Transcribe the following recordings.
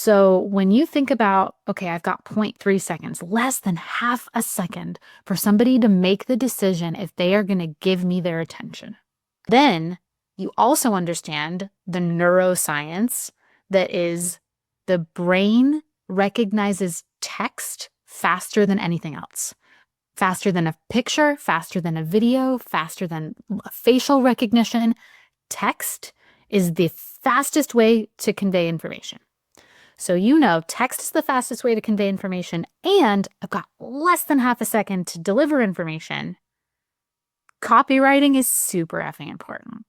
So when you think about, okay, I've got 0.3 seconds, less than half a second for somebody to make the decision if they are going to give me their attention. Then you also understand the neuroscience that is the brain recognizes text faster than anything else. Faster than a picture, faster than a video, faster than facial recognition. Text is the fastest way to convey information. So text is the fastest way to convey information, and I've got less than half a second to deliver information. Copywriting is super effing important.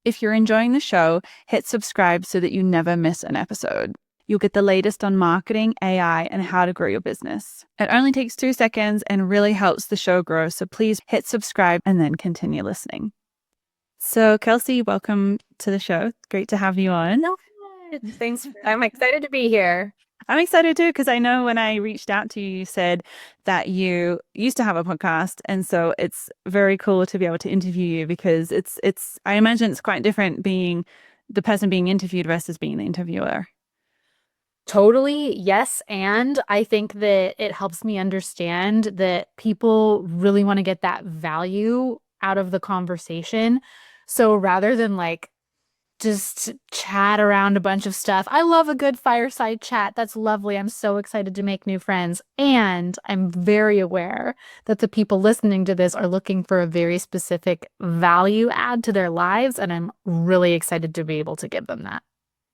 If you're enjoying the show, hit subscribe so that you never miss an episode. You'll get the latest on marketing, AI, and how to grow your business. It only takes 2 seconds and really helps the show grow, so please hit subscribe and then continue listening. So, Kelsey, welcome to the show. Great to have you on. Thanks. I'm excited to be here. I'm excited too, because I know when I reached out to you, you said that you used to have a podcast. And so it's very cool to be able to interview you because I imagine it's quite different being the person being interviewed versus being the interviewer. Totally, yes. And I think that it helps me understand that people really want to get that value out of the conversation. So rather than just chat around a bunch of stuff. I love a good fireside chat. That's lovely. I'm so excited to make new friends. And I'm very aware that the people listening to this are looking for a very specific value add to their lives. And I'm really excited to be able to give them that.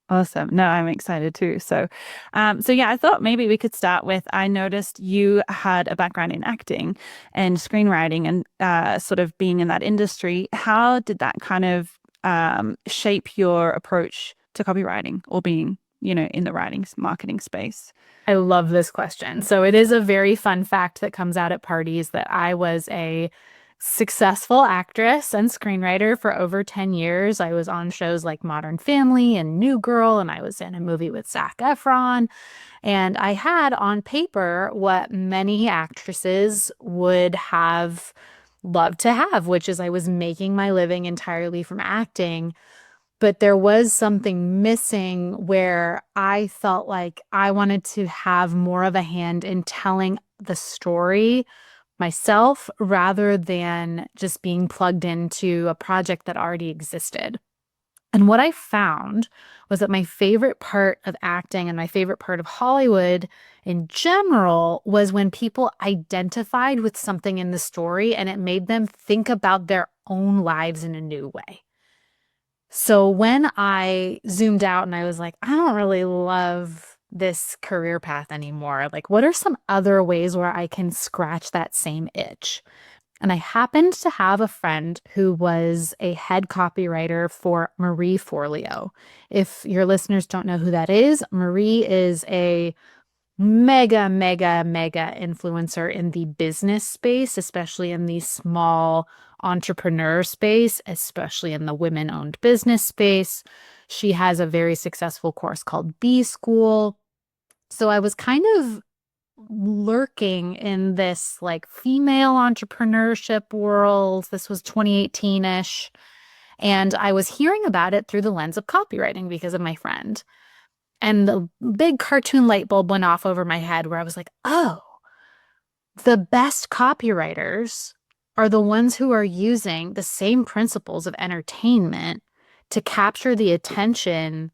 Awesome. No, I'm excited too. So yeah, I thought maybe we could start with, I noticed you had a background in acting and screenwriting and sort of being in that industry. How did that kind of shape your approach to copywriting or being, in the writing marketing space? I love this question. So it is a very fun fact that comes out at parties that I was a successful actress and screenwriter for over 10 years. I was on shows like Modern Family and New Girl, and I was in a movie with Zac Efron. And I had on paper what many actresses would have loved to have, which is I was making my living entirely from acting. But there was something missing where I felt like I wanted to have more of a hand in telling the story myself rather than just being plugged into a project that already existed. And what I found was that my favorite part of acting and my favorite part of Hollywood in general was when people identified with something in the story and it made them think about their own lives in a new way. So when I zoomed out and I was like, I don't really love this career path anymore. Like, what are some other ways where I can scratch that same itch? And I happened to have a friend who was a head copywriter for Marie Forleo. If your listeners don't know who that is, Marie is a mega, mega, mega influencer in the business space, especially in the small entrepreneur space, especially in the women-owned business space. She has a very successful course called B School. So I was kind of lurking in this female entrepreneurship world. This was 2018-ish. And I was hearing about it through the lens of copywriting because of my friend. And the big cartoon light bulb went off over my head where I was like, oh, the best copywriters are the ones who are using the same principles of entertainment to capture the attention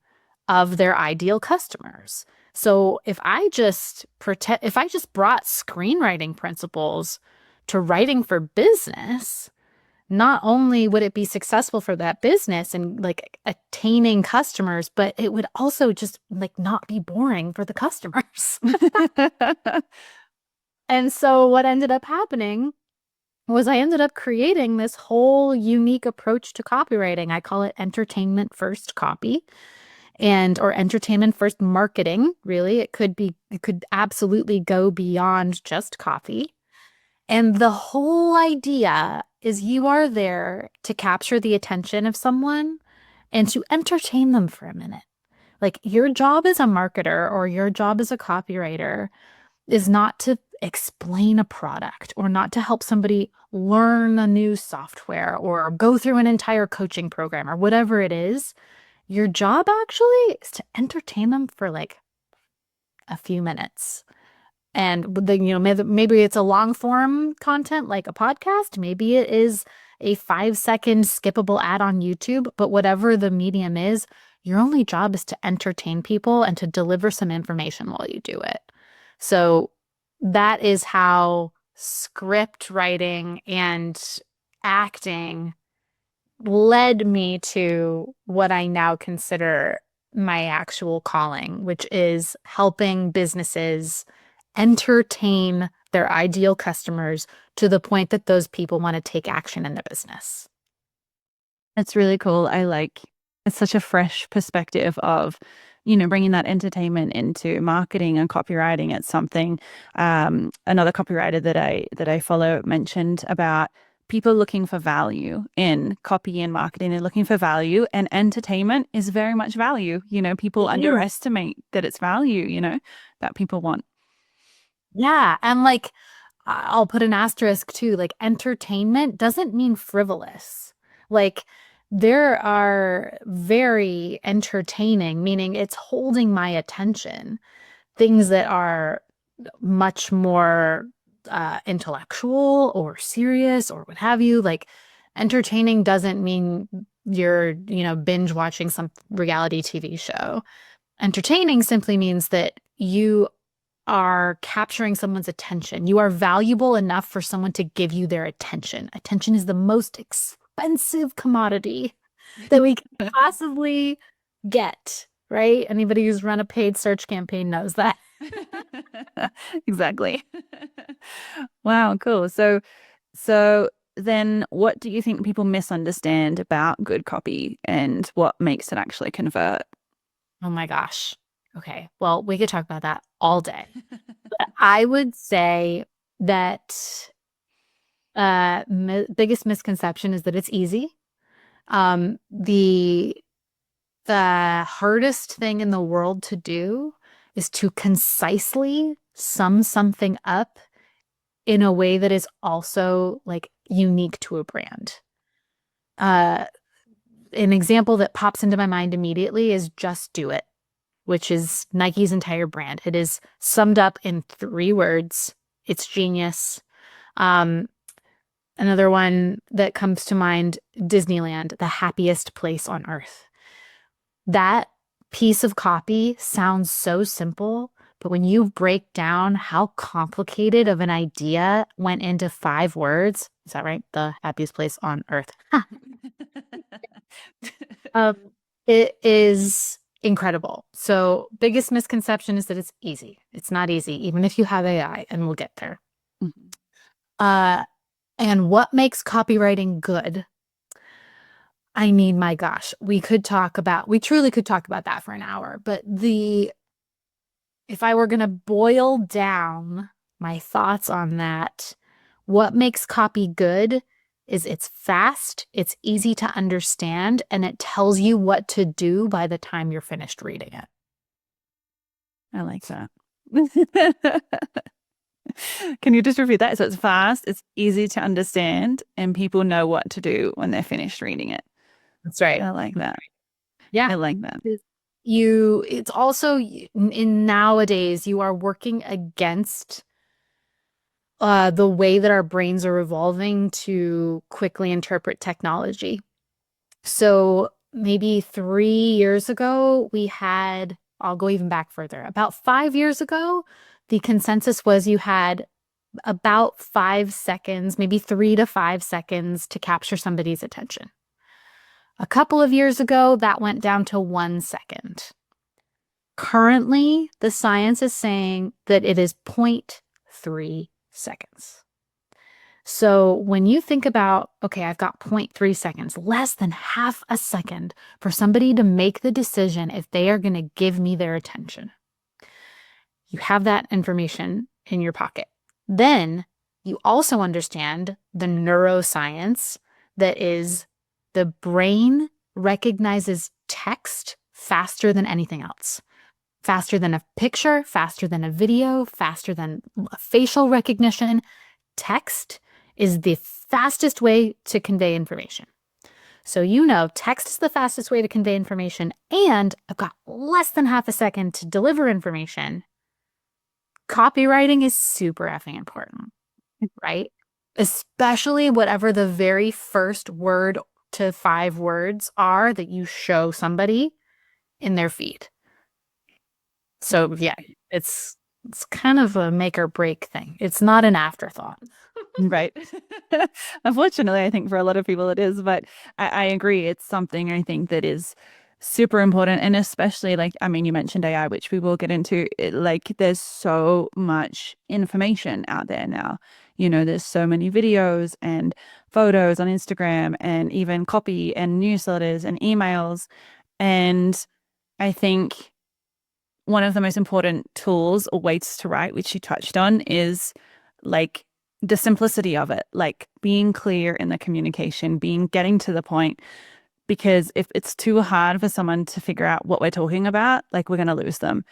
of their ideal customers. So if I just brought screenwriting principles to writing for business, not only would it be successful for that business and attaining customers, but it would also just not be boring for the customers. And so what ended up happening was I ended up creating this whole unique approach to copywriting. I call it entertainment first copy or entertainment first marketing. Really, it could absolutely go beyond just copy. And the whole idea is you are there to capture the attention of someone and to entertain them for a minute. Your job as a marketer or your job as a copywriter is not to explain a product or not to help somebody learn a new software or go through an entire coaching program or whatever it is. Your job actually is to entertain them for a few minutes. And maybe it's a long form content like a podcast. Maybe it is a 5 second skippable ad on YouTube, but whatever the medium is, your only job is to entertain people and to deliver some information while you do it. So that is how script writing and acting led me to what I now consider my actual calling, which is helping businesses entertain their ideal customers to the point that those people want to take action in their business. It's really cool. It's such a fresh perspective of, bringing that entertainment into marketing and copywriting. It's something, another copywriter that I follow mentioned about people looking for value in copy and marketing. They're looking for value, and entertainment is very much value. People It is. underestimate that it's value, that people want. Yeah. And like, I'll put an asterisk too. Like, entertainment doesn't mean frivolous. Like, there are very entertaining, meaning it's holding my attention, things that are much more intellectual or serious or what have you. Like, entertaining doesn't mean you're, binge watching some reality TV show. Entertaining simply means that you are capturing someone's attention. You are valuable enough for someone to give you their attention. Attention is the most expensive commodity that we can possibly get, right? Anybody who's run a paid search campaign knows that. Exactly. Wow, cool. So then what do you think people misunderstand about good copy and what makes it actually convert? Oh my gosh. Okay. Well, we could talk about that all day. But I would say that mi biggest misconception is that it's easy. The hardest thing in the world to do is to concisely sum something up in a way that is also like unique to a brand. Uh, an example that pops into my mind immediately is Just Do It, which is Nike's entire brand. It is summed up in 3 words. It's genius. Um, Another one that comes to mind, Disneyland, the happiest place on earth. That piece of copy sounds so simple, but when you break down how complicated of an idea went into 5 words, is that right? The happiest place on earth. Um, it is incredible. So, biggest misconception is that it's easy. It's not easy, even if you have AI, and we'll get there. Mhm. Uh, and what makes copywriting good? I mean, my gosh, we truly could talk about that for an hour, but if I were going to boil down my thoughts on that, what makes copy good is it's fast, it's easy to understand, and it tells you what to do by the time you're finished reading it. I like that. Can you just repeat that? So it's fast, it's easy to understand, and people know what to do when they're finished reading it. That's right. I like that. Yeah. I like that. It's also in nowadays, you are working against the way that our brains are evolving to quickly interpret technology. So maybe 3 years ago, I'll go even back further. About 5 years ago, the consensus was you had about 5 seconds, maybe 3 to 5 seconds to capture somebody's attention. A couple of years ago, that went down to 1 second. Currently, the science is saying that it is 0.3 seconds. So when you think about, okay, I've got 0.3 seconds, less than half a second for somebody to make the decision if they are going to give me their attention. You have that information in your pocket. Then you also understand the neuroscience that is the brain recognizes text faster than anything else. Faster than a picture, faster than a video, faster than facial recognition. Text is the fastest way to convey information. So text is the fastest way to convey information, and I've got less than half a second to deliver information. Copywriting is super effing important, right? Especially whatever the very first word to 5 words are that you show somebody in their feed. So yeah, it's kind of a make or break thing. It's not an afterthought. Right. Unfortunately, I think for a lot of people it is, but I agree. It's something I think that is super important. And especially like, I mean, you mentioned AI, which we will get into. Like, there's so much information out there now. There's so many videos and photos on Instagram and even copy and newsletters and emails. And I think one of the most important tools or ways to write, which you touched on, is like the simplicity of it, like being clear in the communication, getting to the point. Because if it's too hard for someone to figure out what we're talking about, like we're going to lose them.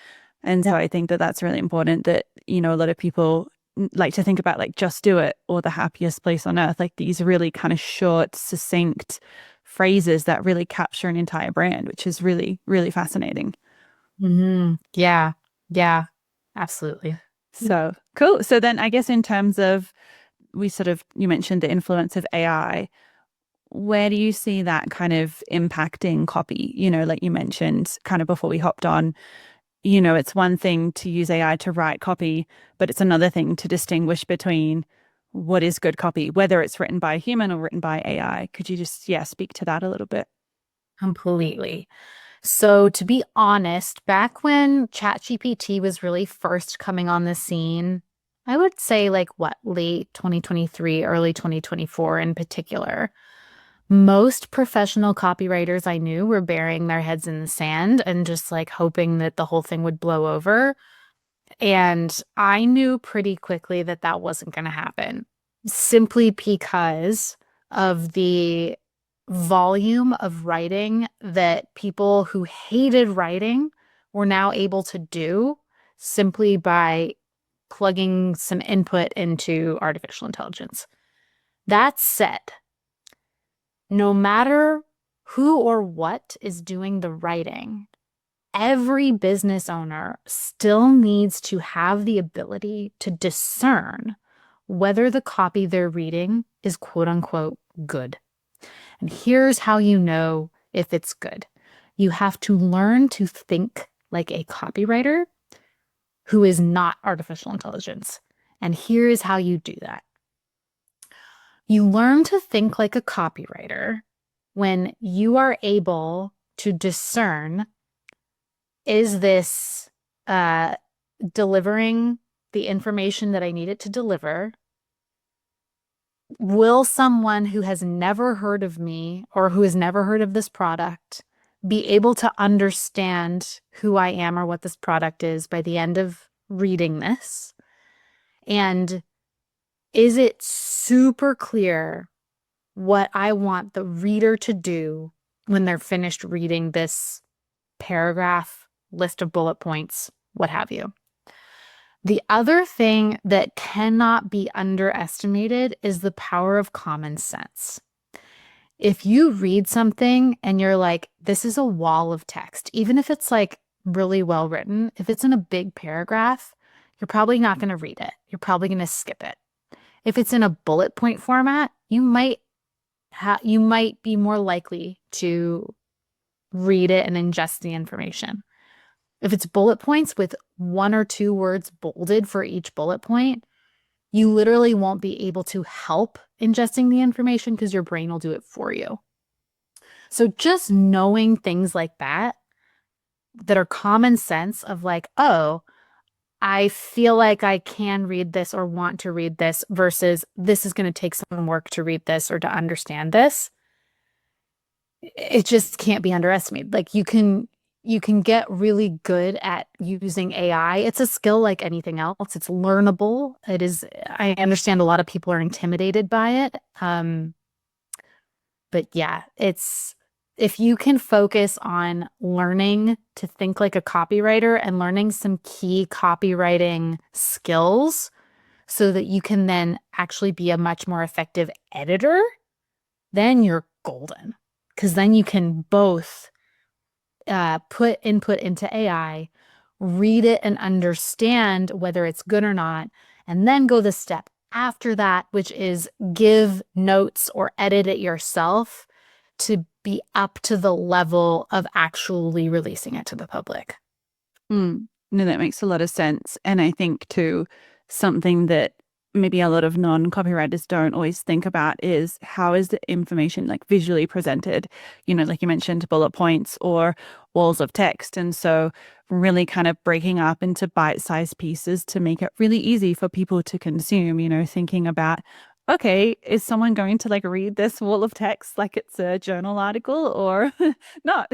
And so I think that that's really important that, a lot of people like to think about like just do it or the happiest place on earth, like these really kind of short, succinct phrases that really capture an entire brand, which is really, really fascinating. Yeah. Yeah. Absolutely. So cool. So then I guess in terms of you mentioned the influence of AI. Where do you see that kind of impacting copy? Like you mentioned kind of before we hopped on, it's one thing to use AI to write copy, but it's another thing to distinguish between what is good copy, whether it's written by a human or written by AI. Could you just, yeah, speak to that a little bit? Completely. So to be honest, back when ChatGPT was really first coming on the scene, I would say like what, late 2023, early 2024 in particular. Most professional copywriters I knew were burying their heads in the sand and just like hoping that the whole thing would blow over. And I knew pretty quickly that that wasn't going to happen simply because of the volume of writing that people who hated writing were now able to do simply by plugging some input into artificial intelligence. That said, no matter who or what is doing the writing, every business owner still needs to have the ability to discern whether the copy they're reading is quote unquote good. And here's how you know if it's good. You have to learn to think like a copywriter who is not artificial intelligence. And here is how you do that. You learn to think like a copywriter when you are able to discern, is this uh, delivering the information that I need it to deliver? Will someone who has never heard of me or who has never heard of this product be able to understand who I am or what this product is by the end of reading this? And is it super clear what I want the reader to do when they're finished reading this paragraph, list of bullet points, what have you? The other thing that cannot be underestimated is the power of common sense. If you read something and you're like, this is a wall of text, even if it's like really well written, if it's in a big paragraph, you're probably not going to read it. You're probably going to skip it. If it's in a bullet point format, you might be more likely to read it and ingest the information. If it's bullet points with 1 or 2 words bolded for each bullet point, you literally won't be able to help ingesting the information because your brain will do it for you. So just knowing things like that are common sense of like, oh, I feel like I can read this or want to read this versus this is going to take some work to read this or to understand this. It just can't be underestimated. Like you can get really good at using AI. It's a skill like anything else. It's learnable. It is, I understand a lot of people are intimidated by it. But yeah, it's if you can focus on learning to think like a copywriter and learning some key copywriting skills so that you can then actually be a much more effective editor, then you're golden. Because then you can both put input into AI read it and understand whether it's good or not, and then go the step after that, which is give notes or edit it yourself to be up to the level of actually releasing it to the public. Mm. No, that makes a lot of sense. And I think too, something that maybe a lot of non-copywriters don't always think about is how is the information like visually presented? You know, like you mentioned, bullet points or walls of text. And so really kind of breaking up into bite-sized pieces to make it really easy for people to consume, you know, thinking about, okay, is someone going to like read this wall of text like it's a journal article or not?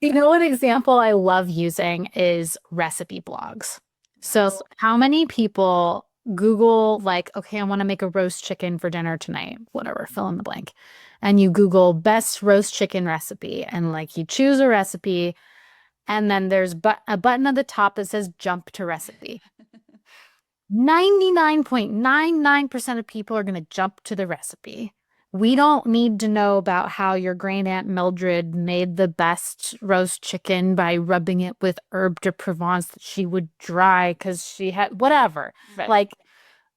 You know, an example I love using is recipe blogs. So, how many people Google, like, okay, I want to make a roast chicken for dinner tonight, whatever, fill in the blank. And you Google best roast chicken recipe, and like you choose a recipe, and then there's a button at the top that says jump to recipe. 99.99% of people are going to jump to the recipe. We don't need to know about how your great aunt Mildred made the best roast chicken by rubbing it with herb de Provence that she would dry because she had whatever. Right. Like,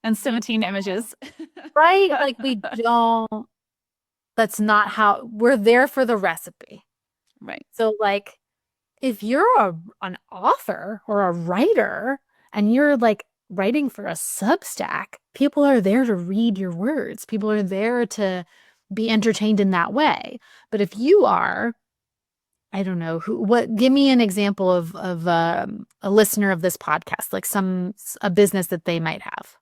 And 17 images. right? Like, we don't, that's not how we're there for the recipe. Right. So, like, if you're an author or a writer and you're like writing for a Substack, people are there to read your words. People are there to be entertained in that way. But if you are, I don't know give me an example of a listener of this podcast, like a business that they might have.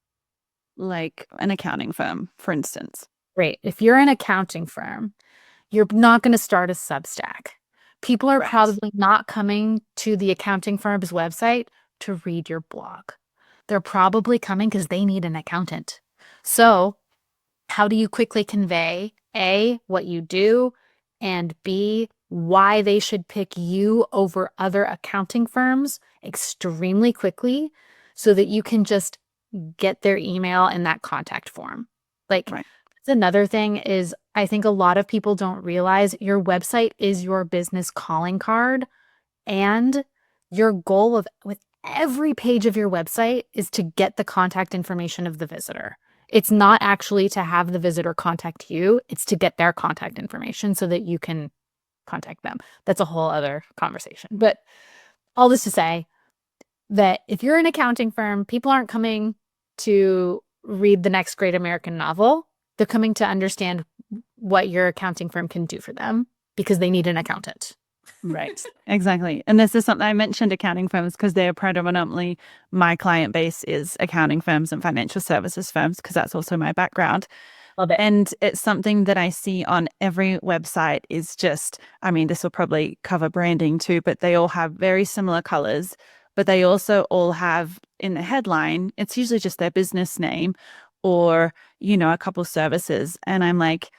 Like an accounting firm, for instance. Great. If you're an accounting firm, you're not going to start a Substack. People are Right. probably not coming to the accounting firm's website to read your blog. They're probably coming because they need an accountant. So, how do you quickly convey A, what you do, and B, why they should pick you over other accounting firms extremely quickly so that you can just get their email in that contact form? Like, Right. that's another thing is I think a lot of people don't realize your website is your business calling card, and your goal with every page of your website is to get the contact information of the visitor. It's not actually to have the visitor contact you, it's to get their contact information so that you can contact them. That's a whole other conversation. But all this to say that if you're an accounting firm, people aren't coming to read the next great American novel. They're coming to understand what your accounting firm can do for them because they need an accountant. Right. Exactly. And this is something I mentioned accounting firms because they're predominantly my client base is accounting firms and financial services firms because that's also my background. Love it. And it's something that I see on every website is just, I mean, this will probably cover branding too, but they all have very similar colors, but they also all have in the headline, it's usually just their business name or, you know, a couple services. And I'm like,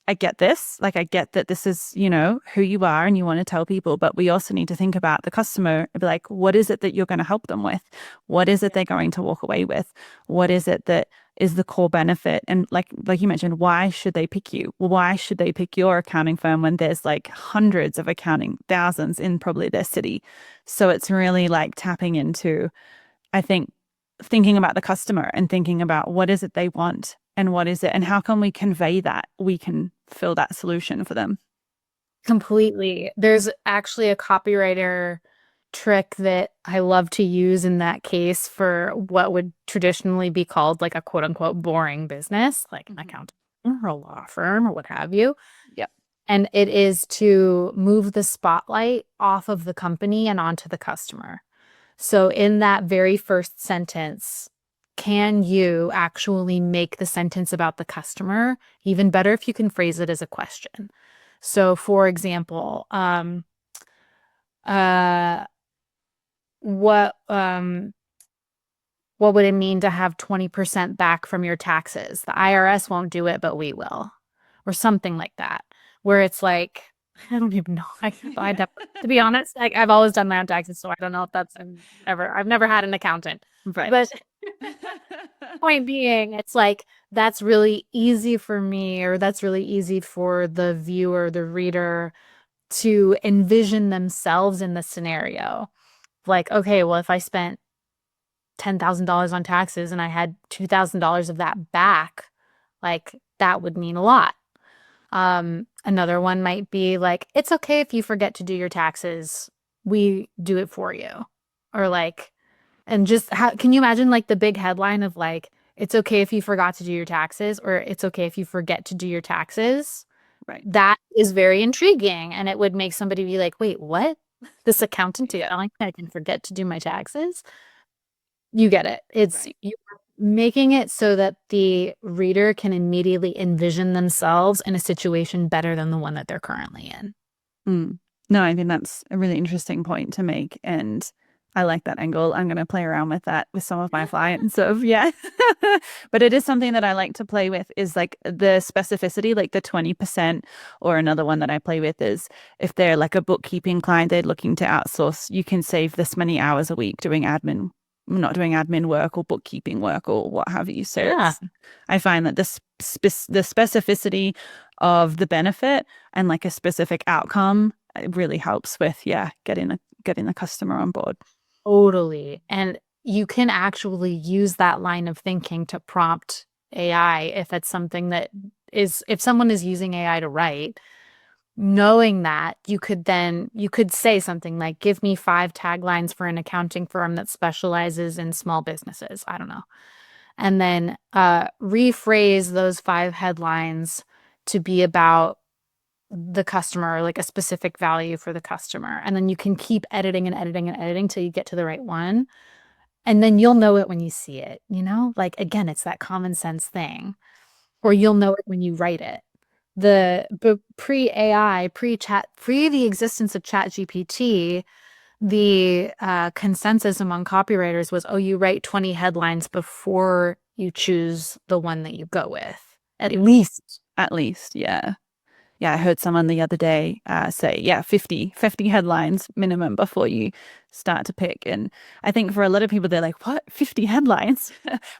I get this. Like, I get that this is, you know, who you are and you want to tell people, but we also need to think about the customer and be like, what is it that you're going to help them with? What is it they're going to walk away with? What is it that is the core benefit? And like you mentioned, why should they pick you? Well, why should they pick your accounting firm when there's like hundreds of accounting, thousands in probably their city? So it's really like tapping into, I think, thinking about the customer and thinking about what is it they want and what is it and how can we convey that we can fill that solution for them. Completely. There's actually a copywriter trick that I love to use in that case for what would traditionally be called like a quote unquote boring business, like an accountant or a law firm or what have you. Yep. And it is to move the spotlight off of the company and onto the customer. So in that very first sentence, can you actually make the sentence about the customer? Even better if you can phrase it as a question. So, for example, uh, what um, what would it mean to have 20% back from your taxes? The IRS won't do it, but we will, or something like that, where it's like, I don't even know. To be honest, I've always done my own taxes, so I don't know if that's I've never had an accountant. Right. But point being, it's like that's really easy for me, or that's really easy for the viewer, the reader to envision themselves in the scenario. like, okay, well, if I spent $10,000 on taxes and I had $2,000 of that back, like that would mean a lot. Another one might be like, it's okay if you forget to do your taxes. We do it for you. Or like, and just how can you imagine like the big headline of like, it's okay if you forgot to do your taxes, or it's okay if you forget to do your taxes? Right. That is very intriguing. And it would make somebody be like, wait, what? This accountant, I can forget to do my taxes? You get it. It's Right. you're making it so that the reader can immediately envision themselves in a situation better than the one that they're currently in. Mm. No, I think that's a really interesting point to make. And I like that angle. I'm going to play around with that with some of my clients. So, yeah. But it is something that I like to play with is like the specificity, like the 20%, or another one that I play with is if they're like a bookkeeping client, they're looking to outsource, you can save this many hours a week doing admin, not doing admin work or bookkeeping work or what have you. So Yeah, I find that the specificity of the benefit and like a specific outcome, it really helps with, yeah, getting the customer on board. totally. And you can actually use that line of thinking to prompt AI if it's something that is, if someone is using AI to write, knowing that you could say something like, give me 5 taglines for an accounting firm that specializes in small businesses. I don't know. And then rephrase those 5 headlines to be about the customer, like a specific value for the customer. And then you can keep editing and editing and editing till you get to the right one. And then you'll know it when you see it, you know? Like, again, it's that common sense thing, or you'll know it when you write it. Pre-AI, pre-chat, pre the existence of ChatGPT, the consensus among copywriters was, oh, you write 20 headlines before you choose the one that you go with, at Yeah. least. At least, yeah. Yeah, I heard someone the other day say, yeah, 50 headlines minimum before you start to pick. And I think for a lot of people, they're like, what? 50 headlines?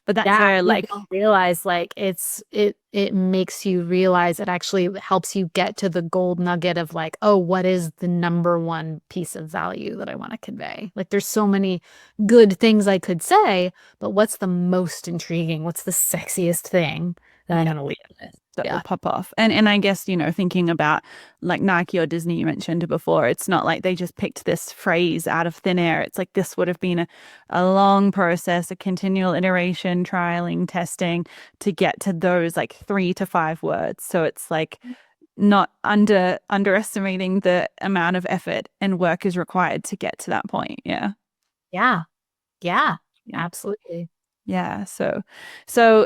But that's Yeah, where you like, don't realize like it makes you realize it actually helps you get to the gold nugget of like, oh, what is the number one piece of value that I want to convey? Like there's so many good things I could say, but what's the most intriguing? What's the sexiest thing that I'm yeah, gonna leave with? that will Yeah. pop off. And I guess, thinking about like Nike or Disney you mentioned before, it's not like they just picked this phrase out of thin air. It's like this would have been a long process, a continual iteration, trialing, testing to get to those like 3 to 5 words. So it's like not underestimating the amount of effort and work is required to get to that point. Yeah. Yeah. Yeah. Yeah. Absolutely. Yeah. So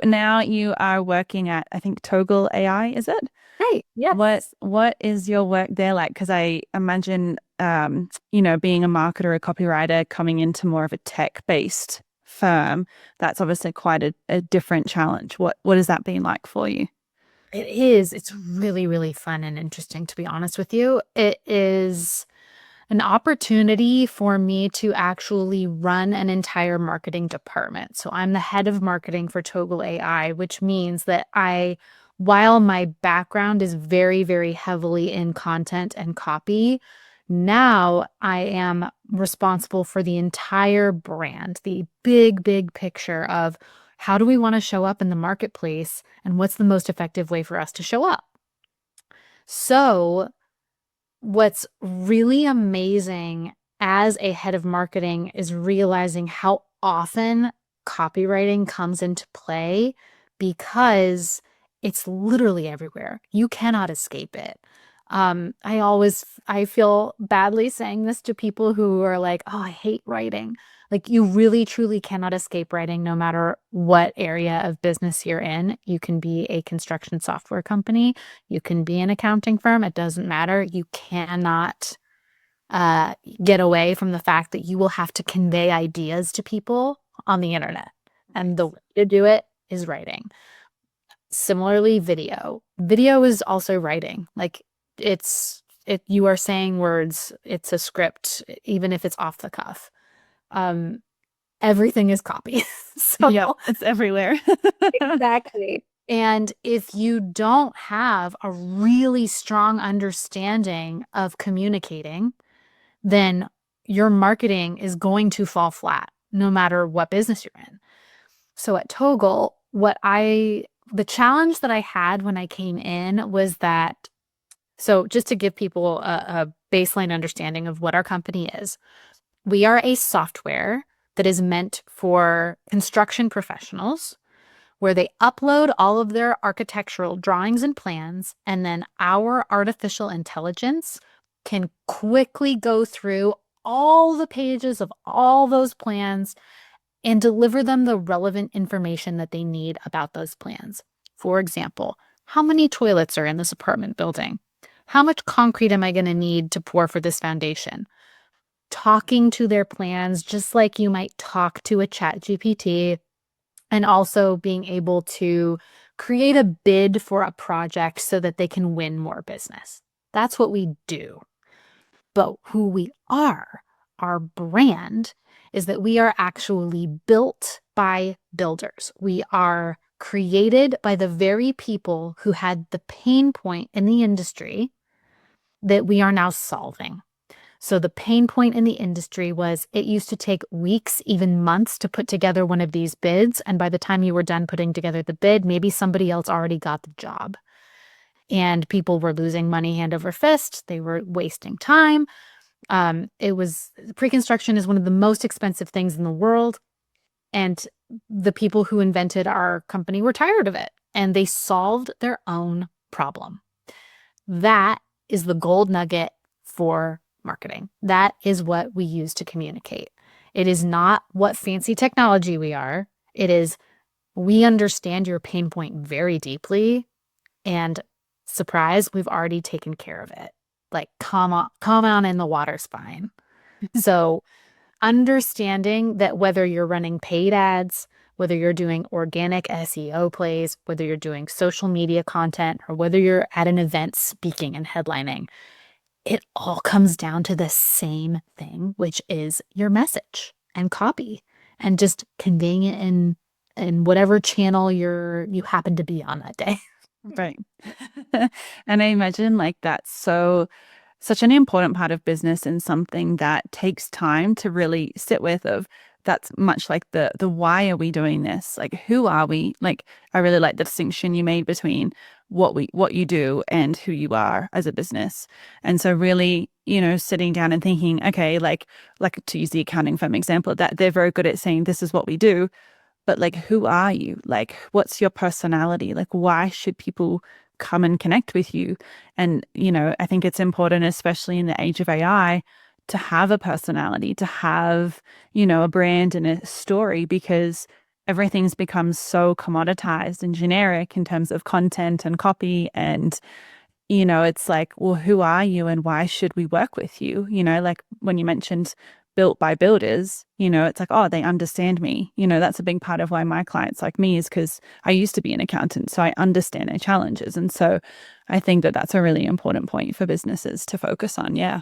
now you are working at, I think, Toggle AI, is it? Right. What Yes. what is your work there like? Because I imagine, being a marketer, a copywriter, coming into more of a tech-based firm, that's obviously quite a different challenge. What has that been like for you? It is. It's really, really fun and interesting, to be honest with you. It is an opportunity for me to actually run an entire marketing department. So I'm the head of marketing for Toggle AI, which means that while my background is very, very heavily in content and copy, now I am responsible for the entire brand, the big, big picture of how do we want to show up in the marketplace and what's the most effective way for us to show up. So what's really amazing as a head of marketing is realizing how often copywriting comes into play because it's literally everywhere. You cannot escape it. I feel badly saying this to people who are like, oh, I hate writing. Like you really truly cannot escape writing no matter what area of business you're in. You can be a construction software company, you can be an accounting firm, it doesn't matter. You cannot uh, get away from the fact that you will have to convey ideas to people on the internet. And the Right. way to do it is writing. Similarly, video. Video is also writing. Like you are saying words, it's a script, even if it's off the cuff. Um, Everything is copy. So Yep, it's everywhere. exactly. And if you don't have a really strong understanding of communicating, then your marketing is going to fall flat no matter what business you're in. So at Toggle, the challenge that I had when I came in was that, so just to give people a baseline understanding of what our company is, we are a software that is meant for construction professionals where they upload all of their architectural drawings and plans, and then our artificial intelligence can quickly go through all the pages of all those plans and deliver them the relevant information that they need about those plans. For example, how many toilets are in this apartment building? How much concrete am I going to need to pour for this foundation? Talking to their plans just like you might talk to a chatgpt, and also being able to create a bid for a project so that they can win more business. That's what we do. But who we are, our brand, is that we are actually built by builders. We are created by the very people who had the pain point in the industry that we are now solving. So the pain point in the industry was it used to take weeks, even months, to put together one of these bids. And by the time you were done putting together the bid, maybe somebody else already got the job. And people were losing money hand over fist. They were wasting time. Pre-construction is one of the most expensive things in the world. And the people who invented our company were tired of it, and they solved their own problem. That is the gold nugget for marketing. That is what we use to communicate. It is not what fancy technology we are. It is, we understand your pain point very deeply, and surprise, we've already taken care of it. Like, come on in the water's fine. So understanding that whether you're running paid ads, whether you're doing organic SEO plays, whether you're doing social media content, or whether you're at an event speaking and headlining, it all comes down to the same thing, which is your message and copy, and just conveying it in whatever channel you happen to be on that day. Right. And I imagine like that's such an important part of business, and something that takes time to really sit with. Of that's much like the why are we doing this? Like, who are we? Like, I really like the distinction you made between what you do and who you are as a business. And so really, sitting down and thinking, okay, like to use the accounting firm example, that they're very good at saying this is what we do. But like, who are you? Like, what's your personality? Like, why should people come and connect with you? And, I think it's important, especially in the age of AI, to have a personality, to have, a brand and a story, because everything's become so commoditized and generic in terms of content and copy. And it's like, well, who are you and why should we work with you? Like when you mentioned built by builders, it's like, oh, they understand me. That's a big part of why my clients like me, is because I used to be an accountant, so I understand their challenges. And so I think that that's a really important point for businesses to focus on. Yeah.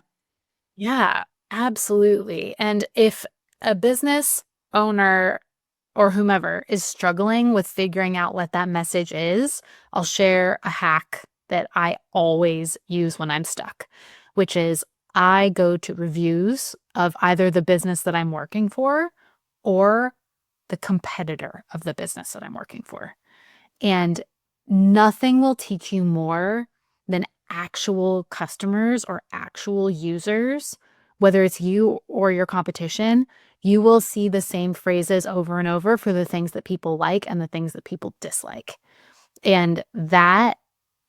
Yeah, absolutely. And if a business owner or whomever is struggling with figuring out what that message is, I'll share a hack that I always use when I'm stuck, which is I go to reviews of either the business that I'm working for or the competitor of the business that I'm working for. And nothing will teach you more than actual customers or actual users, whether it's you or your competition. You will see the same phrases over and over for the things that people like and the things that people dislike. And that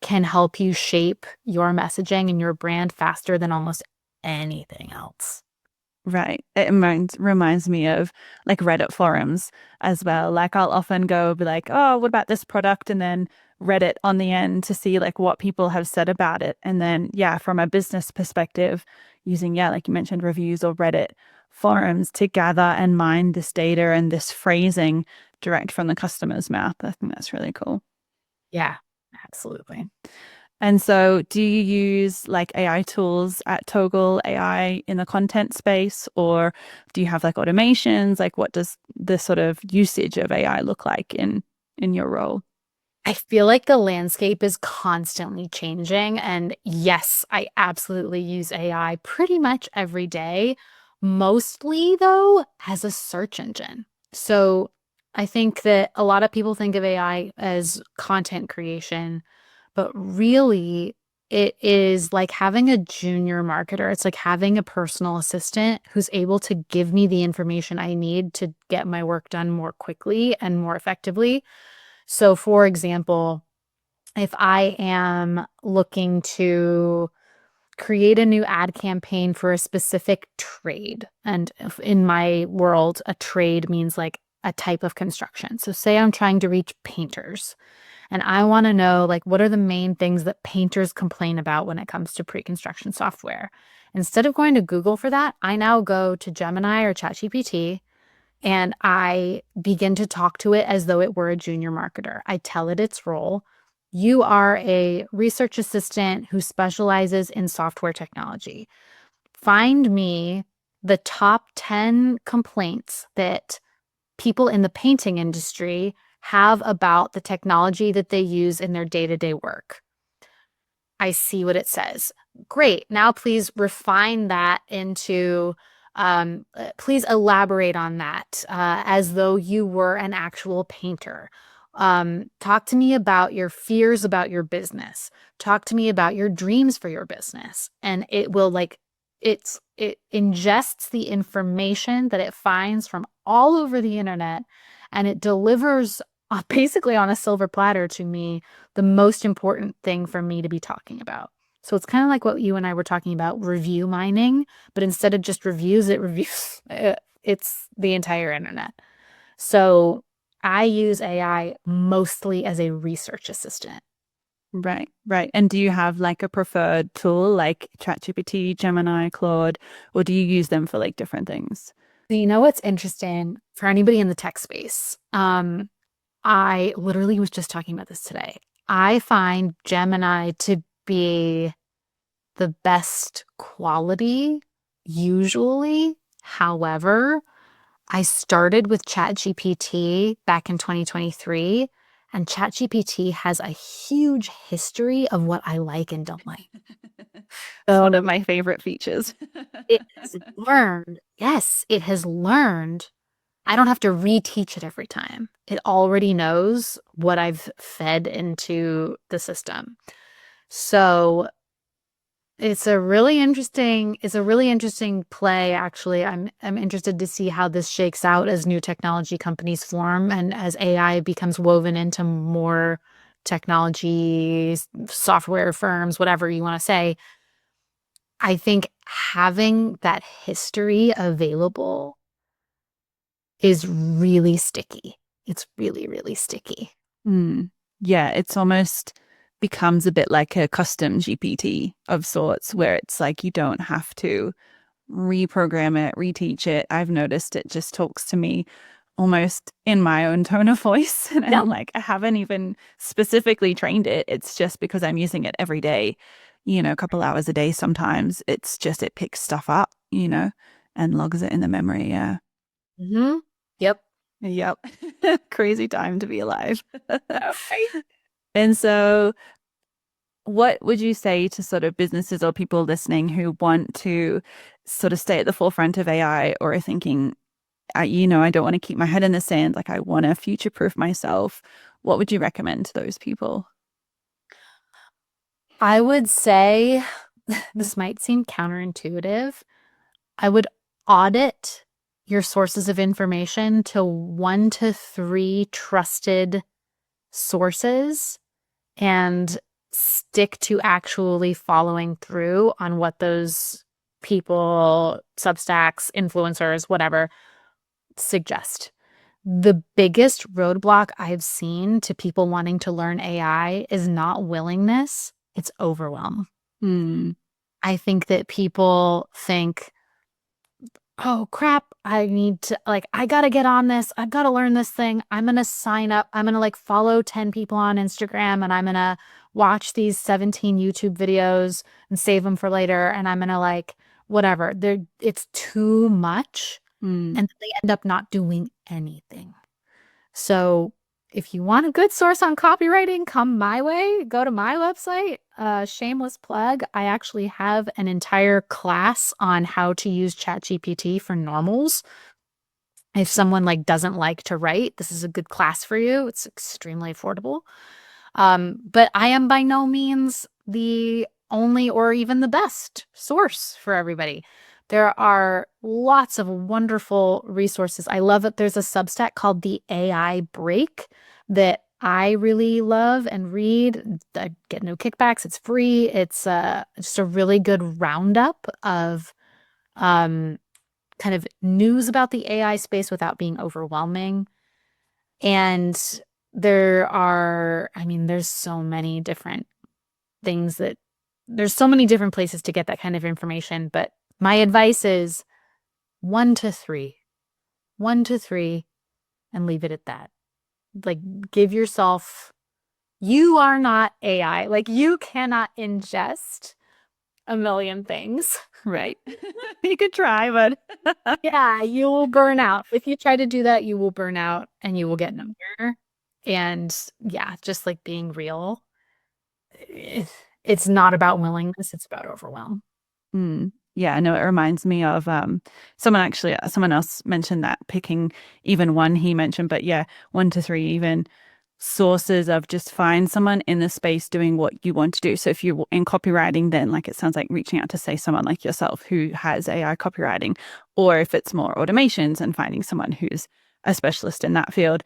can help you shape your messaging and your brand faster than almost anything else. Right. It reminds me of like Reddit forums as well. Like I'll often go be like, oh, what about this product? And then Reddit on the end to see like what people have said about it. And then, yeah, from a business perspective, using, yeah, like you mentioned, reviews or Reddit forums to gather and mine this data and this phrasing direct from the customer's mouth. I think that's really cool. Yeah, absolutely. And so do you use like AI tools at Toggle AI in the content space, or do you have like automations? Like what does the sort of usage of AI look like in your role? I feel like the landscape is constantly changing. And yes, I absolutely use AI pretty much every day. Mostly, though, as a search engine. So I think that a lot of people think of AI as content creation, but really it is like having a junior marketer. It's like having a personal assistant who's able to give me the information I need to get my work done more quickly and more effectively. So, for example, if I am looking to create a new ad campaign for a specific trade. And in my world, a trade means like a type of construction. So say I'm trying to reach painters and I want to know like what are the main things that painters complain about when it comes to pre-construction software. Instead of going to Google for that, I now go to Gemini or ChatGPT and I begin to talk to it as though it were a junior marketer. I tell it its role. You are a research assistant who specializes in software technology. Find me the top 10 complaints that people in the painting industry have about the technology that they use in their day-to-day work. I see what it says. Great. Now please refine that into, please elaborate on that as though you were an actual painter. Talk to me about your fears about your business. Talk to me about your dreams for your business. And it will it ingests the information that it finds from all over the internet and it delivers basically on a silver platter to me the most important thing for me to be talking about. So it's kind of like what you and I were talking about review mining, but instead of just reviews, it reviews it's the entire internet. So I use AI mostly as a research assistant. Right, right. And do you have like a preferred tool like ChatGPT, Gemini, Claude, or do you use them for like different things? So you know what's interesting for anybody in the tech space? I literally was just talking about this today. I find Gemini to be the best quality usually. However, I started with ChatGPT back in 2023, and ChatGPT has a huge history of what I like and don't like. That's one So of my favorite features. it has learned, yes, it has learned. I don't have to reteach it every time. It already knows what I've fed into the system. So it's a really interesting play actually. I'm interested to see how this shakes out as new technology companies form and as AI becomes woven into more technology, software firms, whatever you want to say. I think having that history available is really sticky. It's really, really sticky. Mm. Yeah, it's almost becomes a bit like a custom GPT of sorts, where it's like you don't have to reprogram it, reteach it. I've noticed it just talks to me almost in my own tone of voice. And Yeah. I'm like, I haven't even specifically trained it. It's just because I'm using it every day, a couple hours a day sometimes. It's just it picks stuff up, and logs it in the memory. Yeah. Hmm. Yep. Yep. Crazy time to be alive. Right. And so, what would you say to sort of businesses or people listening who want to sort of stay at the forefront of AI or are thinking, I don't want to keep my head in the sand, like I want to future-proof myself? What would you recommend to those people? I would say this might seem counterintuitive. I would audit your sources of information to 1 to 3 trusted sources and stick to actually following through on what those people, Substacks, influencers, whatever, suggest. The biggest roadblock I've seen to people wanting to learn AI is not willingness, it's overwhelm. Hmm. I think that people think, oh crap, I need to, like, I gotta get on this. I've got to learn this thing. I'm gonna sign up. I'm gonna like follow 10 people on Instagram and I'm gonna watch these 17 YouTube videos and save them for later. And I'm gonna like, whatever. It's too much. Hmm. And they end up not doing anything. So if you want a good source on copywriting, come my way. Go to my website. Shameless plug. I actually have an entire class on how to use ChatGPT for normals. If someone like doesn't like to write, this is a good class for you. It's extremely affordable. But I am by no means the only or even the best source for everybody. There are lots of wonderful resources. I love that there's a Substack called the AI Break that I really love and read. I get no kickbacks. It's free. It's just a really good roundup of um, kind of news about the AI space without being overwhelming. And I mean, there's so many different things there's so many different places to get that kind of information. But my advice is one to three, one to three, and leave it at that. Like, give yourself, you are not AI. Like, you cannot ingest a million things. Right. You could try, but Yeah, you will burn out. If you try to do that, you will burn out and you will get nowhere. And yeah, just like being real, it's not about willingness, it's about overwhelm. Yeah, I know it reminds me of someone else mentioned that picking even one he mentioned, but yeah, one to three even sources of just find someone in the space doing what you want to do. So if you're in copywriting, then like it sounds like reaching out to say someone like yourself who has AI copywriting, or if it's more automations and finding someone who's a specialist in that field.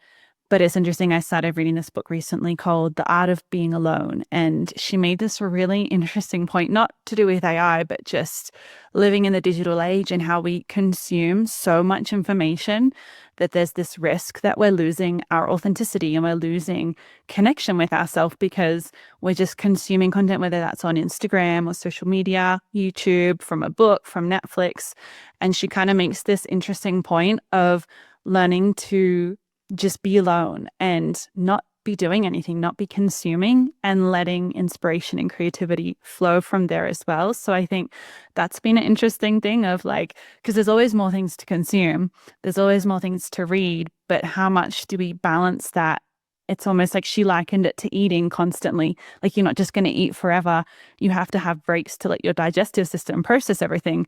But it's interesting. I started reading this book recently called The Art of Being Alone. And she made this really interesting point, not to do with AI, but just living in the digital age and how we consume so much information that there's this risk that we're losing our authenticity and we're losing connection with ourselves because we're just consuming content, whether that's on Instagram or social media, YouTube, from a book, from Netflix. And she kind of makes this interesting point of learning to just be alone and not be doing anything, not be consuming, and letting inspiration and creativity flow from there as well. So I think that's been an interesting thing of like, because there's always more things to consume, there's always more things to read, but how much do we balance that? It's almost like she likened it to eating constantly. Like you're not just going to eat forever. You have to have breaks to let your digestive system process everything,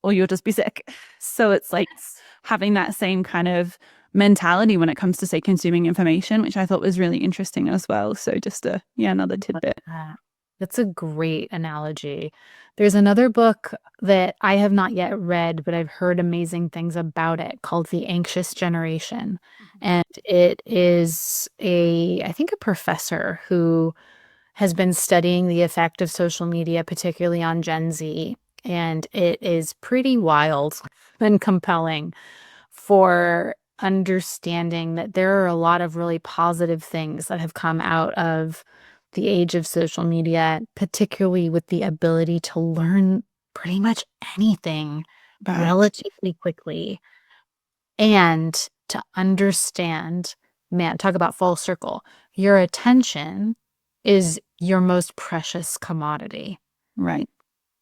or you'll just be sick. So it's like Yes. having that same kind of mentality when it comes to say consuming information, which I thought was really interesting as well. So just another Love tidbit. that. That's a great analogy. There's another book that I have not yet read, but I've heard amazing things about it called The Anxious Generation. And it is I think a professor who has been studying the effect of social media, particularly on Gen Z. And it is pretty wild and compelling for understanding that there are a lot of really positive things that have come out of the age of social media, particularly with the ability to learn pretty much anything Right, relatively quickly and to understand, man, talk about full circle. Your attention is your most precious commodity. right,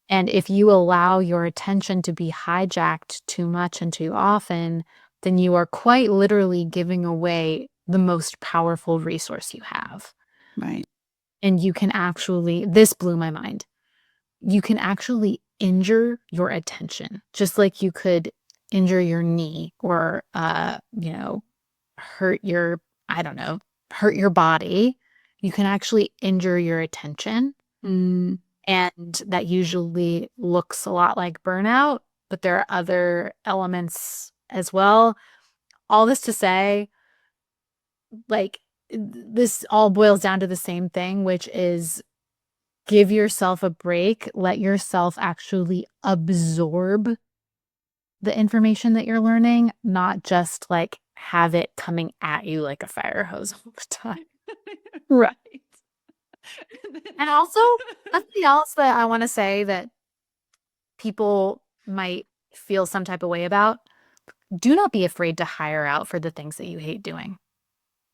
And if you allow your attention to be hijacked too much and too often, then you are quite literally giving away the most powerful resource you have. right. And you can actually, this blew my mind. You can actually injure your attention, just like you could injure your knee or, hurt your, I don't know, hurt your body. You can actually injure your attention. Mm, And that usually looks a lot like burnout, but there are other elements as well. All this to say, like, this all boils down to the same thing, which is give yourself a break, let yourself actually absorb the information that you're learning, not just like have it coming at you like a fire hose all the time. right. And also, something else that I want to say that people might feel some type of way about, do not be afraid to hire out for the things that you hate doing.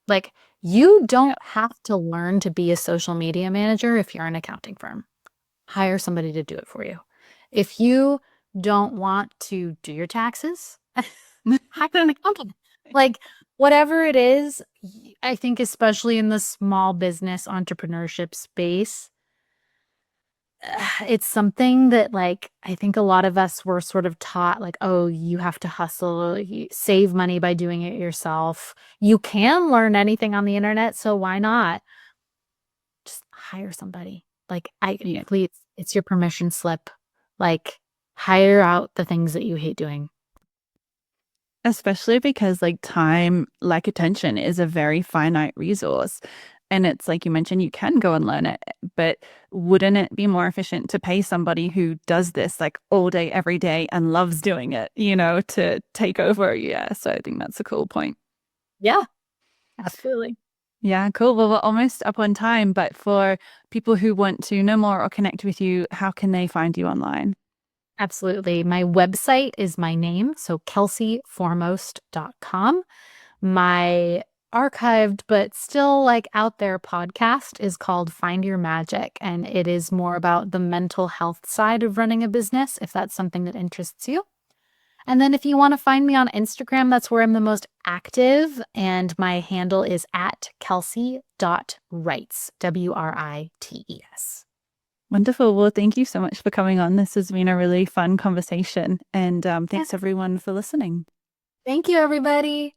Like, you Yeah, don't have to learn to be a social media manager if you're an accounting firm. Hire somebody to do it for you. If you don't want to do your taxes, hire an accountant. Like, whatever it is, I think especially in the small business entrepreneurship space, it's something that like I think a lot of us were sort of taught like, oh, you have to hustle, save money by doing it yourself. You can learn anything on the internet, so why not? Just hire somebody. Like I Yeah. please, it's your permission slip. Like hire out the things that you hate doing. Especially because like time, like attention, is a very finite resource. And it's like you mentioned, you can go and learn it, but wouldn't it be more efficient to pay somebody who does this like all day, every day and loves doing it, to take over? Yeah. So I think that's a cool point. Yeah, absolutely. Yeah, cool. Well, we're almost up on time, but for people who want to know more or connect with you, how can they find you online? Absolutely. My website is my name, so kelseyformost.com. My archived but still like out there podcast is called Find Your Magic, and it is more about the mental health side of running a business, if that's something that interests you. And then if you want to find me on Instagram, that's where I'm the most active, and my handle is at kelsey.writes, Writes. Wonderful. Well, thank you so much for coming on. This has been a really fun conversation. And Yeah. thanks everyone for listening. Thank you, everybody.